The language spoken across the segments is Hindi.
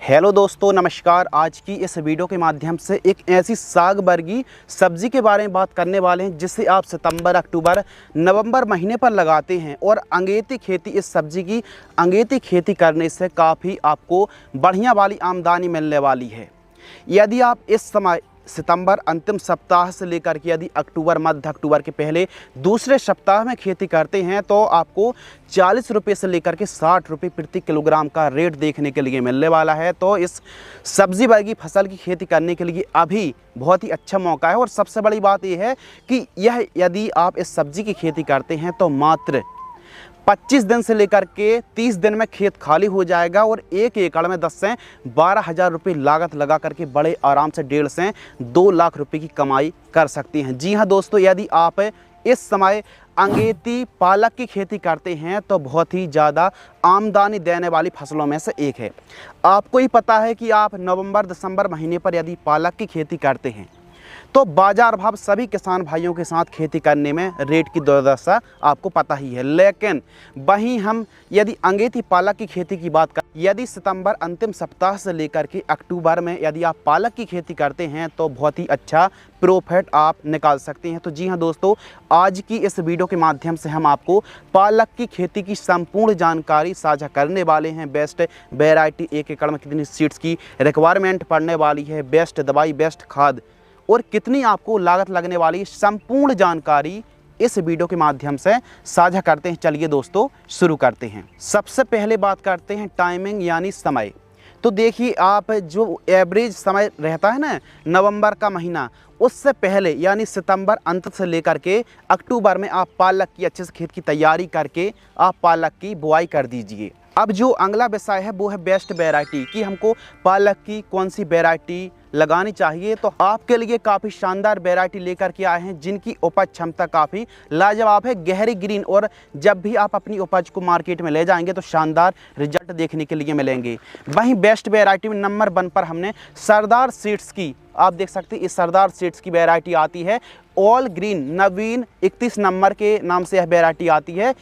हेलो दोस्तों, नमस्कार। आज की इस वीडियो के माध्यम से एक ऐसी साग वर्गी सब्ज़ी के बारे में बात करने वाले हैं जिसे आप सितंबर, अक्टूबर, नवंबर महीने पर लगाते हैं। और अंगेती खेती, इस सब्ज़ी की अंगेती खेती करने से काफ़ी आपको बढ़िया वाली आमदनी मिलने वाली है। यदि आप इस समय सितंबर अंतिम सप्ताह से लेकर के यदि अक्टूबर, मध्य अक्टूबर के पहले दूसरे सप्ताह में खेती करते हैं तो आपको 40 रुपये से लेकर के 60 रुपये प्रति किलोग्राम का रेट देखने के लिए मिलने वाला है। तो इस सब्जी वर्गी फसल की खेती करने के लिए अभी बहुत ही अच्छा मौका है। और सबसे बड़ी बात यह है कि यह यदि आप इस सब्जी की खेती करते हैं तो मात्र 25 दिन से लेकर के 30 दिन में खेत खाली हो जाएगा और 1 एकड़ में 10 से 12 हज़ार रुपये लागत लगा करके बड़े आराम से 1.5 से 2 लाख रुपए की कमाई कर सकती हैं। जी हाँ दोस्तों, यदि आप इस समय अंगेती पालक की खेती करते हैं तो बहुत ही ज़्यादा आमदनी देने वाली फसलों में से एक है। आपको ही पता है कि आप नवंबर, दिसंबर महीने पर यदि पालक की खेती करते हैं तो बाजार भाव सभी किसान भाइयों के साथ खेती करने में रेट की दुर्दशा आपको पता ही है। लेकिन वहीं हम यदि अंगेती पालक की खेती की बात करें, यदि सितंबर अंतिम सप्ताह से लेकर के अक्टूबर में यदि आप पालक की खेती करते हैं तो बहुत ही अच्छा प्रॉफिट आप निकाल सकते हैं। तो जी हाँ दोस्तों, आज की इस वीडियो के माध्यम से हम आपको पालक की खेती की संपूर्ण जानकारी साझा करने वाले हैं। बेस्ट वैरायटी, 1 एकड़ में कितनी सीड्स की रिक्वायरमेंट पड़ने वाली है, बेस्ट दवाई, बेस्ट खाद और कितनी आपको लागत लगने वाली, संपूर्ण जानकारी इस वीडियो के माध्यम से साझा करते हैं। चलिए दोस्तों शुरू करते हैं। सबसे पहले बात करते हैं टाइमिंग यानी समय। तो देखिए, आप जो एवरेज समय रहता है ना नवंबर का महीना, उससे पहले यानी सितंबर अंत से लेकर के अक्टूबर में आप पालक की अच्छे से खेत की तैयारी करके आप पालक की बुआई कर दीजिए। अब जो अगला विषय है वो है बेस्ट वैरायटी कि हमको पालक की कौन सी वैरायटी लगानी चाहिए। तो आपके लिए काफ़ी शानदार वैरायटी लेकर के आए हैं जिनकी उपज क्षमता काफ़ी लाजवाब है, गहरी ग्रीन। और जब भी आप अपनी उपज को मार्केट में ले जाएंगे तो शानदार रिजल्ट देखने के लिए मिलेंगे। वहीं बेस्ट वैरायटी में नंबर 1 पर हमने सरदार सीड्स की, आप देख सकते हैं इस सरदार सीड्स की वैरायटी आती है। ऑल ग्रीन नवीन 31 नंबर के नाम से यह वैरायटी आती है।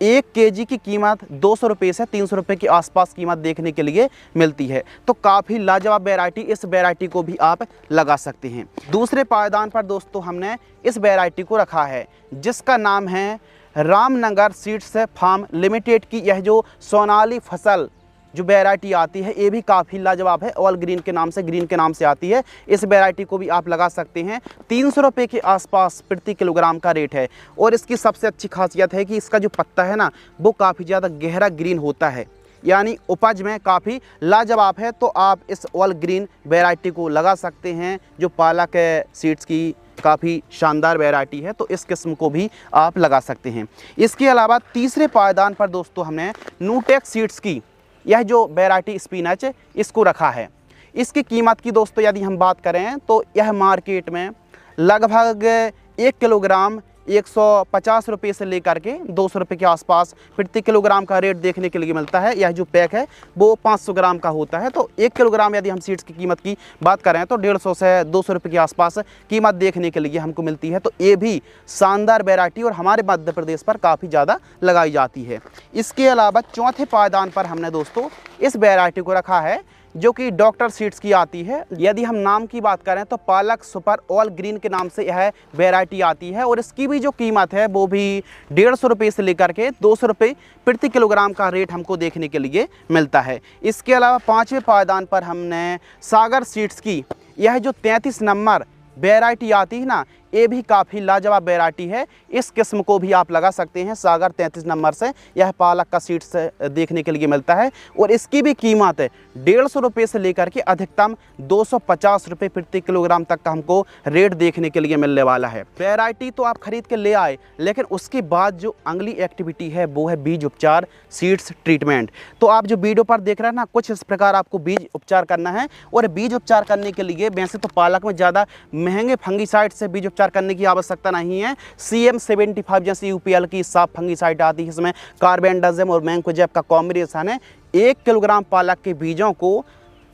1 केजी की कीमत 200 रुपये से 300 रुपये के आसपास कीमत देखने के लिए मिलती है। तो काफ़ी लाजवाब वैरायटी, इस वैरायटी को भी आप लगा सकते हैं। दूसरे पायदान पर दोस्तों हमने इस वैरायटी को रखा है जिसका नाम है रामनगर सीड्स फार्म लिमिटेड की। यह जो सोनाली फसल जो वैरायटी आती है ये भी काफ़ी लाजवाब है, ऑल ग्रीन के नाम से, ग्रीन के नाम से आती है। इस वैरायटी को भी आप लगा सकते हैं। 300 रुपये के आसपास प्रति किलोग्राम का रेट है। और इसकी सबसे अच्छी खासियत है कि इसका जो पत्ता है ना वो काफ़ी ज़्यादा गहरा ग्रीन होता है, यानी उपज में काफ़ी लाजवाब है। तो आप इस ऑल ग्रीन वैरायटी को लगा सकते हैं जो पालक सीड्स की काफ़ी शानदार वैरायटी है। तो इस किस्म को भी आप लगा सकते हैं। इसके अलावा तीसरे पायदान पर दोस्तों हमने न्यूटेक सीड्स की यह जो वैरायटी स्पिनच इसको रखा है। इसकी कीमत की दोस्तों यदि हम बात करें तो यह मार्केट में लगभग 1 किलोग्राम 150 रुपये से लेकर के 200 रुपये के आसपास प्रति किलोग्राम का रेट देखने के लिए मिलता है। यह जो पैक है वो 500 ग्राम का होता है। तो 1 किलोग्राम यदि हम सीड्स की कीमत की बात करें तो 150 से 200 रुपये के आसपास कीमत देखने के लिए हमको मिलती है। तो ये भी शानदार वैरायटी और हमारे मध्य प्रदेश पर काफ़ी ज़्यादा लगाई जाती है। इसके अलावा चौथे पायदान पर हमने दोस्तों इस वैरायटी को रखा है जो कि डॉक्टर सीड्स की आती है। यदि हम नाम की बात करें तो पालक सुपर ऑल ग्रीन के नाम से यह वैरायटी आती है। और इसकी भी जो कीमत है वो भी 150 रुपये से लेकर के 200 रुपये प्रति किलोग्राम का रेट हमको देखने के लिए मिलता है। इसके अलावा 5वें पायदान पर हमने सागर सीड्स की यह जो 33 नंबर वैरायटी आती है ना, ये भी काफ़ी लाजवाब वैरायटी है। इस किस्म को भी आप लगा सकते हैं। सागर 33 नंबर से यह पालक का सीड्स देखने के लिए मिलता है। और इसकी भी कीमत 150 रुपये से लेकर के अधिकतम 250 रुपये प्रति किलोग्राम तक का हमको रेट देखने के लिए मिलने वाला है। वैरायटी तो आप खरीद के ले आए, लेकिन उसके बाद जो अगली एक्टिविटी है वो है बीज उपचार, सीड्स ट्रीटमेंट। तो आप जो वीडियो पर देख रहे हैं ना, कुछ इस प्रकार आपको बीज उपचार करना है। और बीज उपचार करने के लिए वैसे तो पालक में ज़्यादा महंगे फंगीसाइड से बीज उपचार करने की आवश्यकता नहीं है। CM75 जैसी UPL की साफ फंगीसाइड आती है, इसमें कार्बेंडाजिम और मैंकोजेब का कॉम्बिनेशन है। 1 किलोग्राम पालक के बीजों को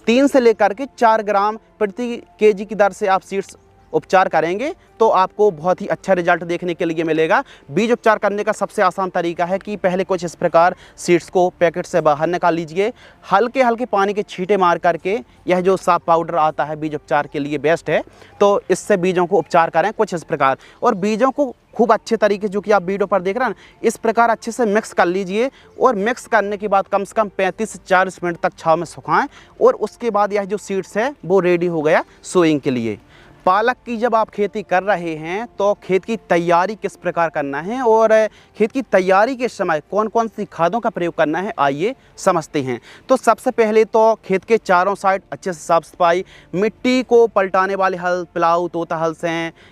3 से लेकर के 4 ग्राम प्रति केजी की दर से आप सीड्स उपचार करेंगे तो आपको बहुत ही अच्छा रिजल्ट देखने के लिए मिलेगा। बीज उपचार करने का सबसे आसान तरीका है कि पहले कुछ इस प्रकार सीड्स को पैकेट से बाहर निकाल लीजिए, हल्के हल्के पानी के छींटे मार करके, यह जो साफ पाउडर आता है बीज उपचार के लिए बेस्ट है, तो इससे बीजों को उपचार करें कुछ इस प्रकार। और बीजों को खूब अच्छे तरीके, जो कि आप वीडियो पर देख रहे हैं ना, इस प्रकार अच्छे से मिक्स कर लीजिए और मिक्स करने के बाद कम से कम 35 से 40 मिनट तक छांव में सुखाएं और उसके बाद यह जो सीड्स है वो रेडी हो गया सोइंग के लिए। पालक की जब आप खेती कर रहे हैं तो खेत की तैयारी किस प्रकार करना है और खेत की तैयारी के समय कौन कौन सी खादों का प्रयोग करना है, आइए समझते हैं। तो सबसे पहले तो खेत के चारों साइड अच्छे से साफ सफाई, मिट्टी को पलटाने वाले हल, प्लाऊ, तोता हल से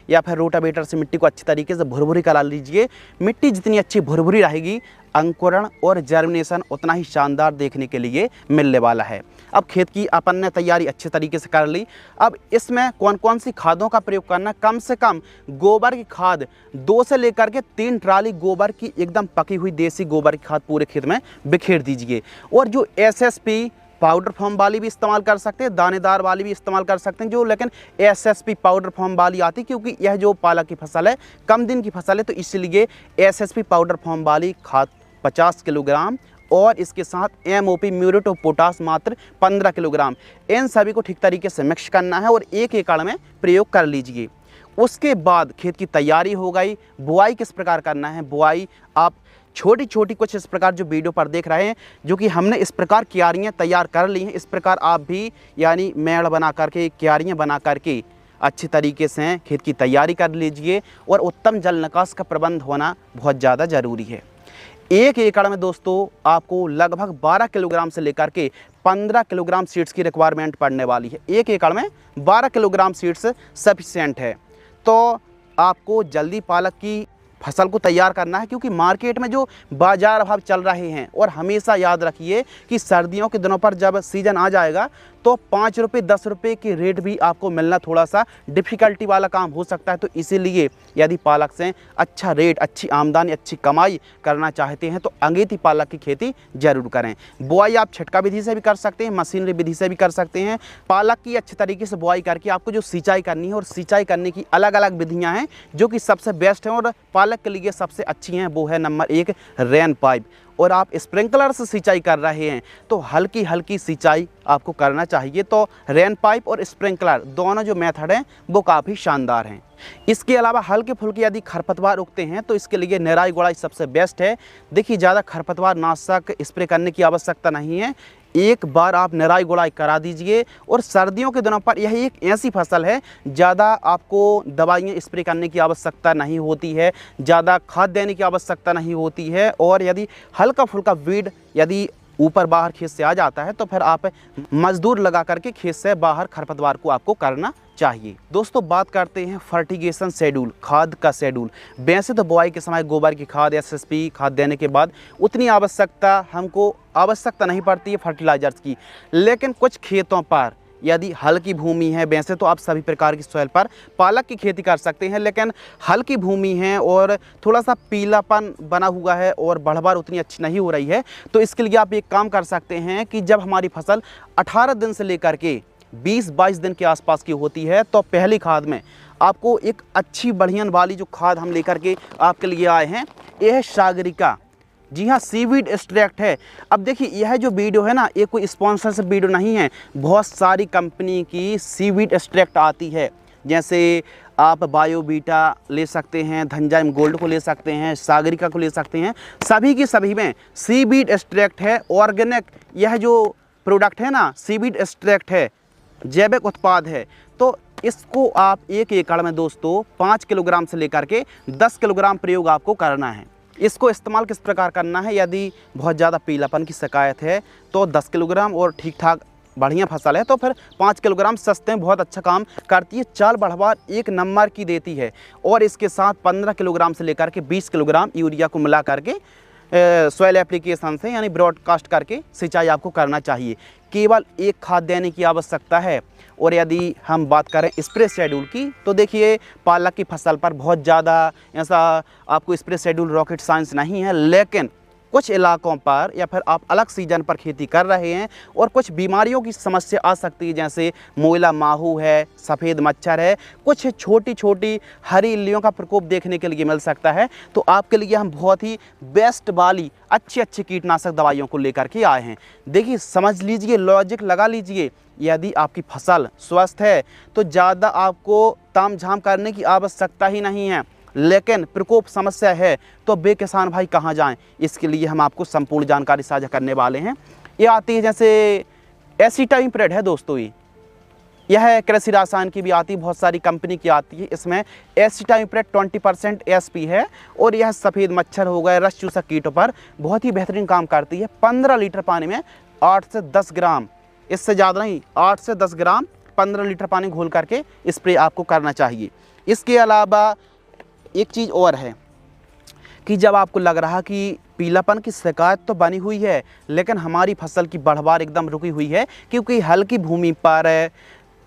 या फिर रोटावेटर से मिट्टी को अच्छी तरीके से भुरभुरी करा लीजिए। मिट्टी जितनी अच्छी भुरभुरी रहेगी, अंकुरण और जर्मिनेशन उतना ही शानदार देखने के लिए मिलने वाला है। अब खेत की अपन ने तैयारी अच्छे तरीके से कर ली। अब इसमें कौन कौन सी खादों का प्रयोग करना, कम से कम गोबर की खाद 2 से लेकर के 3 ट्राली गोबर की एकदम पकी हुई देसी गोबर की खाद पूरे खेत में बिखेर दीजिए। और जो एसएसपी पाउडर फॉर्म वाली भी इस्तेमाल कर सकते हैं, दानेदार वाली भी इस्तेमाल कर सकते हैं, जो लेकिन एसएसपी पाउडर फॉर्म वाली आती है, क्योंकि यह जो पालक की फसल है कम दिन की फसल है, तो इसलिए एसएसपी पाउडर फॉर्म वाली खाद 50 किलोग्राम और इसके साथ एमओपी म्यूरेट ऑफ पोटास मात्र 15 किलोग्राम, इन सभी को ठीक तरीके से मिक्स करना है और 1 एकड़ में प्रयोग कर लीजिए। उसके बाद खेत की तैयारी हो गई। बुआई किस प्रकार करना है, बुआई आप छोटी छोटी कुछ इस प्रकार जो वीडियो पर देख रहे हैं, जो कि हमने इस प्रकार क्यारियाँ तैयार कर ली हैं, इस प्रकार आप भी यानी मेड़ बना करके, क्यारियाँ बना करके अच्छी तरीके से खेत की तैयारी कर लीजिए। और उत्तम जल निकास का प्रबंध होना बहुत ज़्यादा ज़रूरी है। 1 एकड़ में दोस्तों आपको लगभग 12 किलोग्राम से लेकर के 15 किलोग्राम सीड्स की रिक्वायरमेंट पड़ने वाली है। 1 एकड़ में 12 किलोग्राम सीड्स सफिशिएंट है। तो आपको जल्दी पालक की फसल को तैयार करना है, क्योंकि मार्केट में जो बाजार भाव चल रहे हैं, और हमेशा याद रखिए कि सर्दियों के दिनों पर जब सीज़न आ जाएगा तो 5 रुपये 10 रुपये की रेट भी आपको मिलना थोड़ा सा डिफ़िकल्टी वाला काम हो सकता है। तो इसीलिए यदि पालक से अच्छा रेट, अच्छी आमदनी, अच्छी कमाई करना चाहते हैं तो अंगेती पालक की खेती ज़रूर करें। बुआई आप छिटका विधि से भी कर सकते हैं, मशीनरी विधि से भी कर सकते हैं। पालक की अच्छी तरीके से बुआई करके आपको जो सिंचाई करनी है, और सिंचाई करने की अलग अलग विधियाँ हैं जो कि सबसे बेस्ट हैं और पालक के लिए सबसे अच्छी हैं। वो है नंबर 1 रेन पाइप। और आप स्प्रिंकलर से सिंचाई कर रहे हैं तो हल्की हल्की सिंचाई आपको करना चाहिए। तो रेन पाइप और स्प्रिंकलर दोनों जो मेथड हैं वो काफ़ी शानदार हैं। इसके अलावा हल्के फुल्के यदि खरपतवार उगते हैं तो इसके लिए निराई गुड़ाई सबसे बेस्ट है। देखिए, ज़्यादा खरपतवार नाशक स्प्रे करने की आवश्यकता नहीं है, एक बार आप निराई गुड़ाई करा दीजिए। और सर्दियों के दिनों पर यह एक ऐसी फसल है, ज़्यादा आपको दवाइयाँ स्प्रे करने की आवश्यकता नहीं होती है, ज़्यादा खाद देने की आवश्यकता नहीं होती है। और यदि हल्का फुल्का वीड यदि ऊपर बाहर खेत से आ जाता है तो फिर आप मजदूर लगा करके खेत से बाहर खरपतवार को आपको करना चाहिए। दोस्तों, बात करते हैं फर्टिगेशन शेड्यूल, खाद का शेड्यूल। वैसे तो बुआई के समय गोबर की खाद, एसएसपी खाद देने के बाद उतनी आवश्यकता नहीं पड़ती है फर्टिलाइजर्स की, लेकिन कुछ खेतों पर यदि हल्की भूमि है, वैसे तो आप सभी प्रकार की सॉइल पर पालक की खेती कर सकते हैं, लेकिन हल्की भूमि है और थोड़ा सा पीलापन बना हुआ है और बढ़वार उतनी अच्छी नहीं हो रही है, तो इसके लिए आप एक काम कर सकते हैं कि जब हमारी फसल 18 दिन से लेकर के 20-22 दिन के आसपास की होती है तो पहली खाद में आपको एक अच्छी बढ़ियन वाली जो खाद हम लेकर के आपके लिए आए हैं, यह है सागरिका। जी हाँ, सीवीड एक्सट्रैक्ट है। अब देखिए, यह जो वीडियो है ना, ये कोई स्पॉन्सरशिप वीडियो नहीं है। बहुत सारी कंपनी की सीवीड एक्सट्रैक्ट आती है, जैसे आप बायोबीटा ले सकते हैं, धनजाइम गोल्ड को ले सकते हैं, सागरिका को ले सकते हैं। सभी की सभी में सीवीड एक्सट्रैक्ट है। ऑर्गेनिक यह जो प्रोडक्ट है ना, सीवीड एक्सट्रैक्ट है, जैविक उत्पाद है। तो इसको आप 1 एकड़ में दोस्तों 5 किलोग्राम से लेकर के 10 किलोग्राम प्रयोग आपको करना है। इसको इस्तेमाल किस प्रकार करना है, यदि बहुत ज़्यादा पीलापन की शिकायत है तो 10 किलोग्राम, और ठीक ठाक बढ़िया फसल है तो फिर 5 किलोग्राम सस्ते में बहुत अच्छा काम करती है। चाल बढ़वार 1 नंबर की देती है। और इसके साथ 15 किलोग्राम से लेकर के 20 किलोग्राम यूरिया को मिला करके सॉइल एप्लीकेशन से यानी ब्रॉडकास्ट करके सिंचाई आपको करना चाहिए। केवल 1 खाद देने की आवश्यकता है। और यदि हम बात करें स्प्रे शेड्यूल की, तो देखिए, पालक की फसल पर बहुत ज़्यादा ऐसा आपको स्प्रे शेड्यूल रॉकेट साइंस नहीं है, लेकिन कुछ इलाकों पर या फिर आप अलग सीजन पर खेती कर रहे हैं और कुछ बीमारियों की समस्या आ सकती है, जैसे मोइला माहू है, सफ़ेद मच्छर है, कुछ छोटी छोटी हरी इल्लियों का प्रकोप देखने के लिए मिल सकता है, तो आपके लिए हम बहुत ही बेस्ट वाली अच्छी कीटनाशक दवाइयों को लेकर के आए हैं। देखिए, समझ लीजिए, लॉजिक लगा लीजिए। यदि आपकी फसल स्वस्थ है तो ज़्यादा आपको तामझाम करने की आवश्यकता ही नहीं है, लेकिन प्रकोप समस्या है तो बे किसान भाई कहाँ जाएं। इसके लिए हम आपको संपूर्ण जानकारी साझा करने वाले हैं। ये आती है जैसे एसिटामिप्रिड है दोस्तों, यह कृषि रसायन की भी आती है, बहुत सारी कंपनी की आती है। इसमें एसिटामिप्रिड 20% एसपी है और यह सफ़ेद मच्छर हो गए, रस चूसक कीटों पर बहुत ही बेहतरीन काम करती है। 15 लीटर पानी में 8 से 10 ग्राम, इससे ज़्यादा नहीं, 8 से 10 ग्राम 15 लीटर पानी घोल करके स्प्रे आपको करना चाहिए। इसके अलावा एक चीज़ और है कि जब आपको लग रहा कि पीलापन की शिकायत तो बनी हुई है, लेकिन हमारी फसल की बढ़वार एकदम रुकी हुई है, क्योंकि हल्की भूमि पर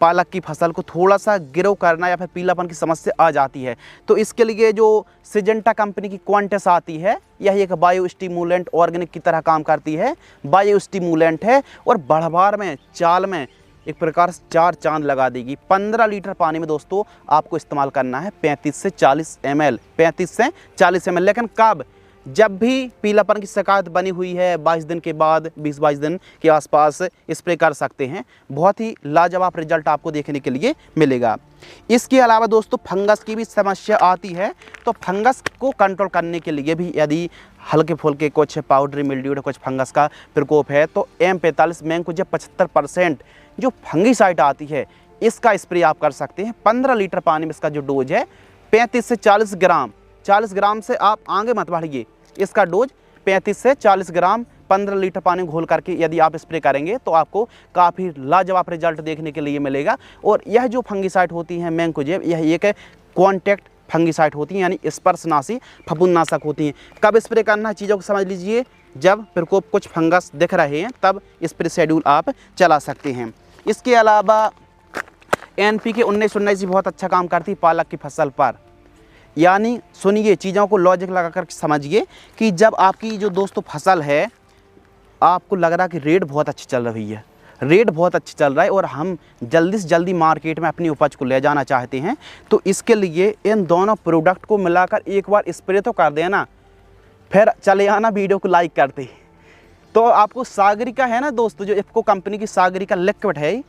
पालक की फसल को थोड़ा सा गिरो करना या फिर पीलापन की समस्या आ जाती है, तो इसके लिए जो सिजेंटा कंपनी की क्वांटस आती है, यह एक बायो स्टिमुलेंट ऑर्गेनिक की तरह काम करती है। बायो स्टिमुलेंट है और बढ़वार में, चाल में एक प्रकार से 4 चांद लगा देगी। 15 लीटर पानी में दोस्तों आपको इस्तेमाल करना है 35 से 40 ml, 35 से 40 ml। लेकिन कब? जब भी पीलापन की शिकायत बनी हुई है, 22 दिन के बाद, 20-22 दिन के आसपास स्प्रे कर सकते हैं। बहुत ही लाजवाब रिजल्ट आपको देखने के लिए मिलेगा। इसके अलावा दोस्तों फंगस की भी समस्या आती है, तो फंगस को कंट्रोल करने के लिए भी यदि हल्के फुल्के कुछ पाउडरी मिल्ड्यू, कुछ फंगस का प्रकोप है, तो M45 मैंकोजेब 75% जो फंगीसाइड आती है, इसका स्प्रे आप कर सकते हैं। 15 लीटर पानी में इसका जो डोज है 35 से 40 ग्राम, 40 ग्राम से आप आगे मत बढ़िए। इसका डोज 35 से 40 ग्राम 15 लीटर पानी घोल करके यदि आप स्प्रे करेंगे तो आपको काफ़ी लाजवाब रिजल्ट देखने के लिए मिलेगा। और यह जो फंगीसाइड होती है मैंकोजेब, यह एक कॉन्टैक्ट फंगीसाइड होती हैं, यानी स्पर्शनाशी फफूंदनाशक होती हैं। कब स्प्रे करना है चीज़ों को समझ लीजिए, जब प्रकोप कुछ फंगस दिख रहे हैं तब स्प्रे शेड्यूल आप चला सकते हैं। इसके अलावा NPK 19-19 बहुत अच्छा काम करती है पालक की फसल पर। यानी सुनिए, चीज़ों को लॉजिक लगा कर समझिए कि जब आपकी जो दोस्तों फसल है, आपको लग रहा है कि रेट बहुत अच्छी चल रही है, रेट बहुत अच्छी चल रहा है और हम जल्दी से जल्दी मार्केट में अपनी उपज को ले जाना चाहते हैं, तो इसके लिए इन दोनों प्रोडक्ट को मिलाकर एक बार स्प्रे तो कर देना, फिर चले आना वीडियो को लाइक करते। तो आपको सागरिका है ना दोस्तों, जो इफ्को कंपनी की सागरिका लिक्विड है,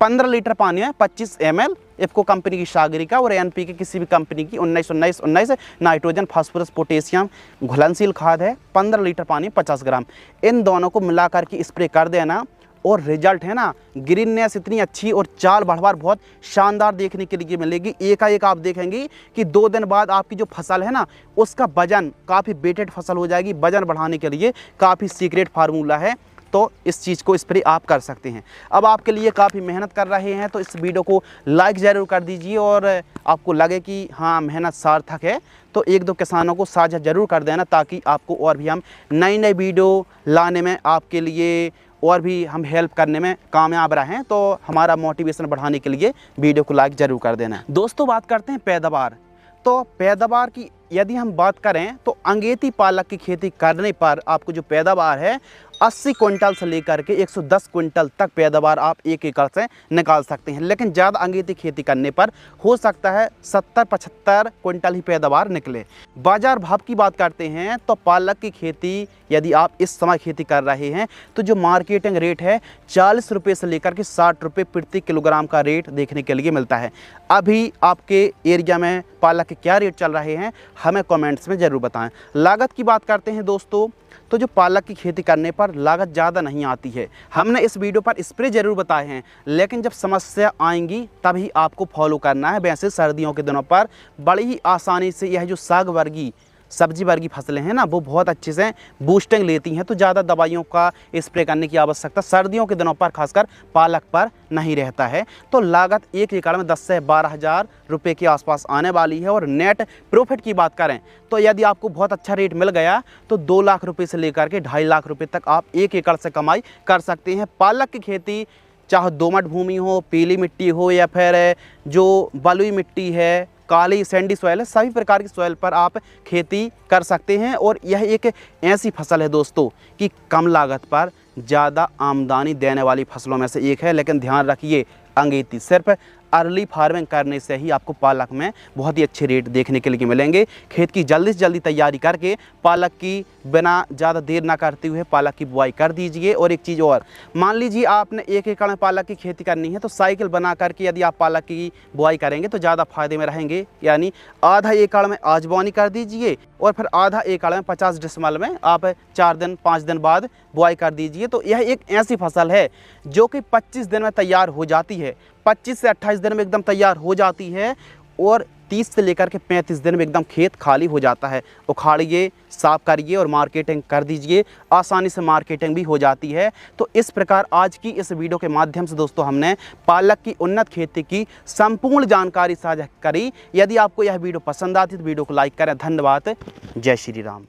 15 लीटर पानी में 25 ml इफ्को कंपनी की सागरिका, और NPK किसी भी कंपनी की 19-19-19 नाइट्रोजन, फास्फोरस, पोटेशियम घुलनशील खाद है, 15 लीटर पानी 50 ग्राम, इन दोनों को मिला करके स्प्रे कर देना। और रिजल्ट है ना, ग्रीननेस इतनी अच्छी और चाल बढ़वार बहुत शानदार देखने के लिए मिलेगी। एकाएक आप देखेंगे कि 2 दिन बाद आपकी जो फसल है ना, उसका वजन काफ़ी वेटेड फसल हो जाएगी। वजन बढ़ाने के लिए काफ़ी सीक्रेट फार्मूला है, तो इस चीज़ को स्प्रे आप कर सकते हैं। अब आपके लिए काफ़ी मेहनत कर रहे हैं, तो इस वीडियो को लाइक ज़रूर कर दीजिए, और आपको लगे कि हाँ मेहनत सार्थक है तो 1-2 किसानों को साझा ज़रूर कर देना, ताकि आपको और भी हम नई वीडियो लाने में आपके लिए और भी हम हेल्प करने में कामयाब रहें। तो हमारा मोटिवेशन बढ़ाने के लिए वीडियो को लाइक ज़रूर कर देना। दोस्तों बात करते हैं पैदावार। तो पैदावार की यदि हम बात करें तो अंगेती पालक की खेती करने पर आपको जो पैदावार है 80 क्विंटल से लेकर के 110 क्विंटल तक पैदावार आप 1 एकड़ से निकाल सकते हैं। लेकिन ज़्यादा अंगेती खेती करने पर हो सकता है 70-75 क्विंटल ही पैदावार निकले। बाजार भाव की बात करते हैं तो पालक की खेती यदि आप इस समय खेती कर रहे हैं तो जो मार्केटिंग रेट है 40 रुपये से लेकर के 60 रुपये प्रति किलोग्राम का रेट देखने के लिए मिलता है। अभी आपके एरिया में पालक के क्या रेट चल रहे हैं हमें कमेंट्स में ज़रूर बताएं। लागत की बात करते हैं दोस्तों, तो जो पालक की खेती करने पर लागत ज़्यादा नहीं आती है। हमने इस वीडियो पर स्प्रे ज़रूर बताए हैं, लेकिन जब समस्या आएंगी तभी आपको फॉलो करना है। वैसे सर्दियों के दिनों पर बड़ी ही आसानी से यह जो साग वर्गी सब्जी वर्गी फसलें हैं ना, वो बहुत अच्छे से बूस्टिंग लेती हैं, तो ज़्यादा दवाइयों का स्प्रे करने की आवश्यकता सर्दियों के दिनों पर खासकर पालक पर नहीं रहता है। तो लागत 1 एकड़ में 10 से 12 हज़ार रुपये के आसपास आने वाली है। और नेट प्रॉफिट की बात करें तो यदि आपको बहुत अच्छा रेट मिल गया तो 2 लाख रुपये से लेकर के 2.5 लाख रुपये तक आप 1 एकड़ से कमाई कर सकते हैं। पालक की खेती चाहे दोमट भूमि हो, पीली मिट्टी हो, या फिर जो बलुई मिट्टी है, काली सैंडी सॉइल है, सभी प्रकार की सॉइल पर आप खेती कर सकते हैं। और यह एक ऐसी फसल है दोस्तों कि कम लागत पर ज़्यादा आमदनी देने वाली फसलों में से एक है। लेकिन ध्यान रखिए अंगेती सिर्फ अर्ली फार्मिंग करने से ही आपको पालक में बहुत ही अच्छे रेट देखने के लिए मिलेंगे। खेत की जल्दी से जल्दी तैयारी करके पालक की बिना ज़्यादा देर ना करते हुए पालक की बुआई कर दीजिए। और एक चीज़ और, मान लीजिए आपने 1 एकड़ में पालक की खेती करनी है तो साइकिल बना करके यदि आप पालक की बुआई करेंगे तो ज़्यादा फायदे में रहेंगे। यानी आधा एकड़ में आज बोनी कर दीजिए और फिर आधा एकड़ में 50 डिसमल में आप 4 दिन 5 दिन बाद बुआई कर दीजिए। तो यह एक ऐसी फसल है जो कि 25 दिन में तैयार हो जाती है, 25 से 28 दिन में एकदम तैयार हो जाती है और 30 से लेकर के 35 दिन में एकदम खेत खाली हो जाता है। उखाड़िए, साफ करिए और मार्केटिंग कर दीजिए, आसानी से मार्केटिंग भी हो जाती है। तो इस प्रकार आज की इस वीडियो के माध्यम से दोस्तों हमने पालक की उन्नत खेती की संपूर्ण जानकारी साझा करी। यदि आपको यह वीडियो पसंद आती है तो वीडियो को लाइक करें। धन्यवाद। जय श्री राम।